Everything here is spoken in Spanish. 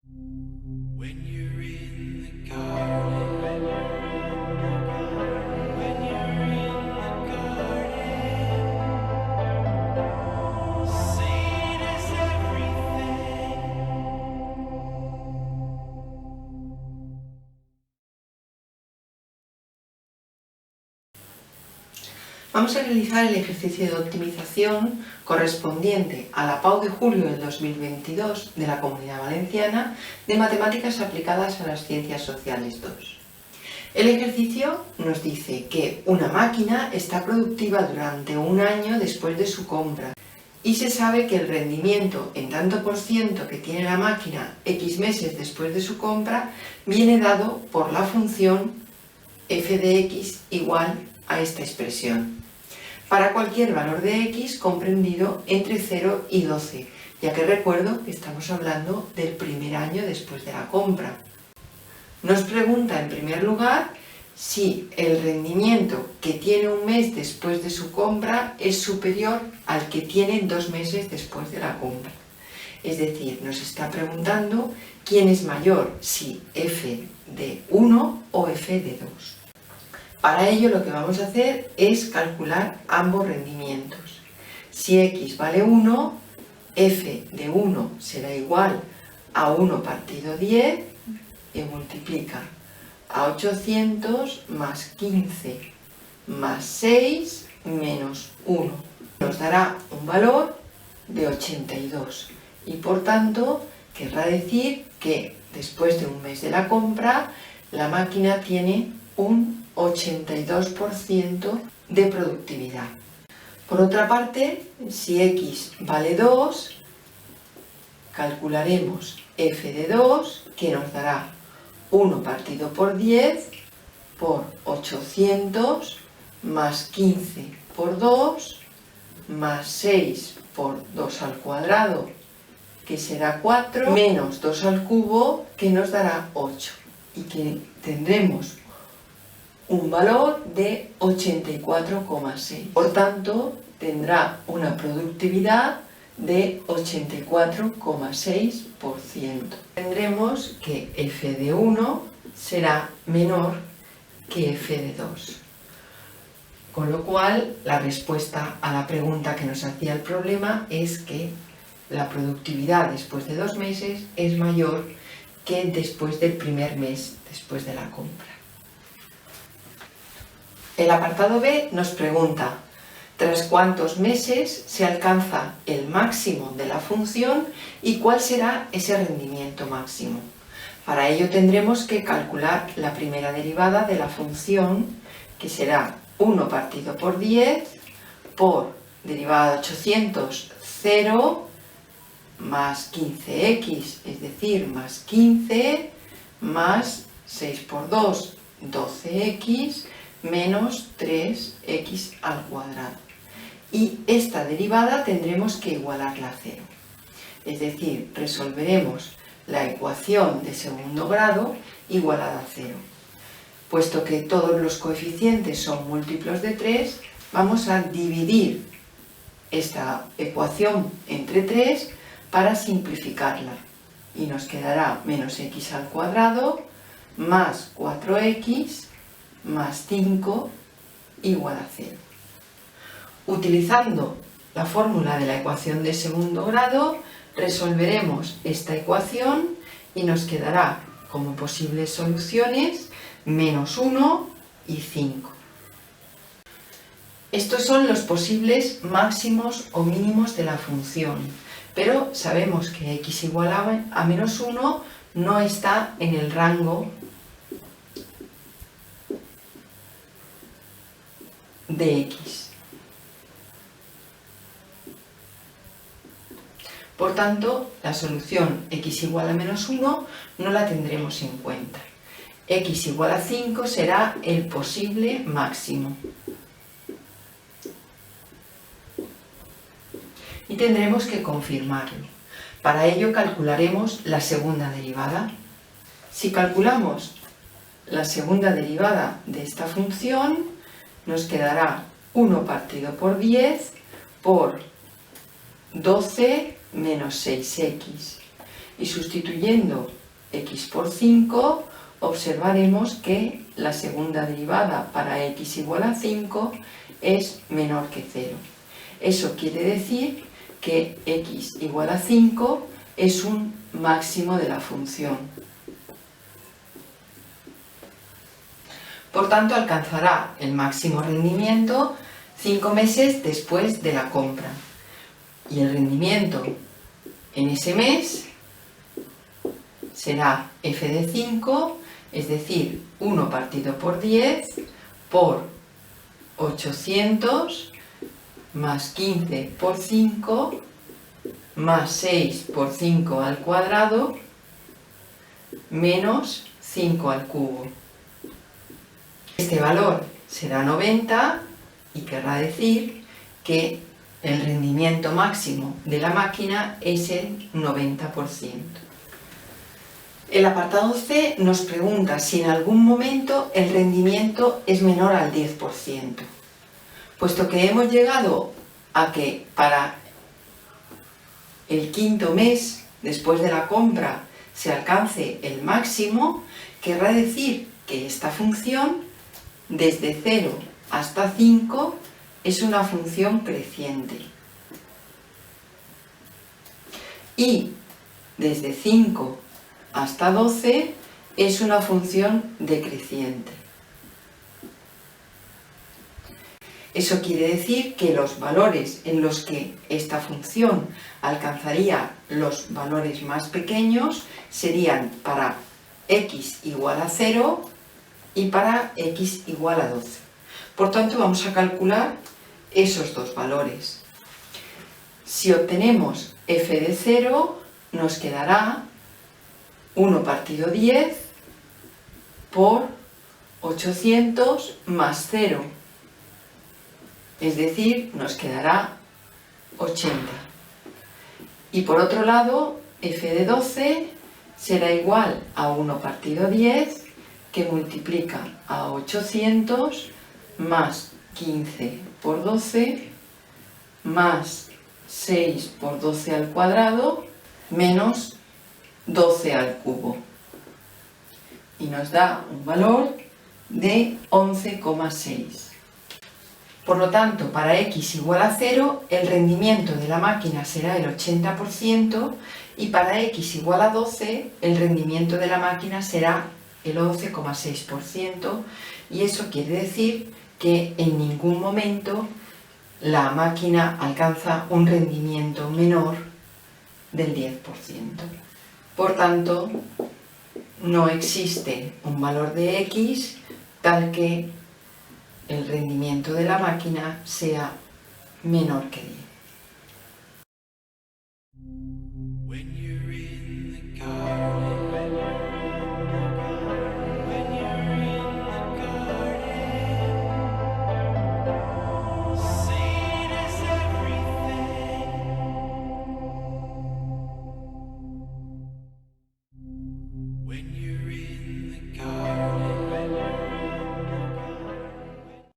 When you're in the garden, when you're in the garden, seed is everything. Vamos a realizar el ejercicio de optimización correspondiente a la PAU de julio del 2022 de la Comunidad Valenciana de Matemáticas aplicadas a las Ciencias Sociales 2. El ejercicio nos dice que una máquina está productiva durante un año después de su compra y se sabe que el rendimiento en tanto por ciento que tiene la máquina X meses después de su compra viene dado por la función f de x igual a esta expresión para cualquier valor de x comprendido entre 0 y 12, ya que recuerdo que estamos hablando del primer año después de la compra. Nos pregunta en primer lugar si el rendimiento que tiene un mes después de su compra es superior al que tiene 2 meses después de la compra. Es decir, nos está preguntando quién es mayor, si f de 1 o f de 2. Para ello lo que vamos a hacer es calcular ambos rendimientos. Si x vale 1, f de 1 será igual a 1 partido 10 y multiplica a 800 más 15 más 6 menos 1. Nos dará un valor de 82 y por tanto querrá decir que después de un mes de la compra la máquina tiene un 82% de productividad. Por otra parte, si x vale 2, calcularemos f de 2, que nos dará 1 partido por 10 por 800 más 15 por 2 más 6 por 2 al cuadrado, que será 4, menos 2 al cubo, que nos dará 8, y que tendremos un valor de 84,6. Por tanto, tendrá una productividad de 84,6%. Tendremos que f de 1 será menor que f de 2. Con lo cual, la respuesta a la pregunta que nos hacía el problema es que la productividad después de 2 meses es mayor que después del primer mes después de la compra. El apartado B nos pregunta tras cuántos meses se alcanza el máximo de la función y cuál será ese rendimiento máximo. Para ello tendremos que calcular la primera derivada de la función, que será 1 partido por 10 por derivada de 800, 0, más 15x, es decir, más 15, más 6 por 2, 12x, menos 3x al cuadrado. Y esta derivada tendremos que igualarla a 0. Es decir, resolveremos la ecuación de segundo grado igualada a 0. Puesto que todos los coeficientes son múltiplos de 3, vamos a dividir esta ecuación entre 3 para simplificarla. Y nos quedará menos x al cuadrado más 4x más 5 igual a 0. Utilizando la fórmula de la ecuación de segundo grado, resolveremos esta ecuación y nos quedará como posibles soluciones menos 1 y 5. Estos son los posibles máximos o mínimos de la función, pero sabemos que x igual a menos 1 no está en el rango de x. Por tanto, la solución x igual a menos 1 no la tendremos en cuenta. X igual a 5 será el posible máximo. Y tendremos que confirmarlo. Para ello calcularemos la segunda derivada. Si calculamos la segunda derivada de esta función, nos quedará 1 partido por 10 por 12 menos 6x. Y sustituyendo x por 5, observaremos que la segunda derivada para x igual a 5 es menor que 0. Eso quiere decir que x igual a 5 es un máximo de la función. Por tanto, alcanzará el máximo rendimiento 5 meses después de la compra. Y el rendimiento en ese mes será f de 5, es decir, 1 partido por 10 por 800 más 15 por 5 más 6 por 5 al cuadrado menos 5 al cubo. Este valor será 90 y querrá decir que el rendimiento máximo de la máquina es el 90%. El apartado C nos pregunta si en algún momento el rendimiento es menor al 10%. Puesto que hemos llegado a que para el quinto mes después de la compra se alcance el máximo, querrá decir que esta función desde 0 hasta 5 es una función creciente. Y desde 5 hasta 12 es una función decreciente. Eso quiere decir que los valores en los que esta función alcanzaría los valores más pequeños serían para x igual a 0 y para x igual a 12. Por tanto, vamos a calcular esos dos valores. Si obtenemos f de 0, nos quedará 1 partido 10 por 800 más 0. Es decir, nos quedará 80. Y por otro lado, f de 12 será igual a 1 partido 10, que multiplica a 800 más 15 por 12 más 6 por 12 al cuadrado menos 12 al cubo. Y nos da un valor de 11,6. Por lo tanto, para x igual a 0, el rendimiento de la máquina será el 80% y para x igual a 12, el rendimiento de la máquina será el 11,6%, y eso quiere decir que en ningún momento la máquina alcanza un rendimiento menor del 10%. Por tanto, no existe un valor de x tal que el rendimiento de la máquina sea menor que 10.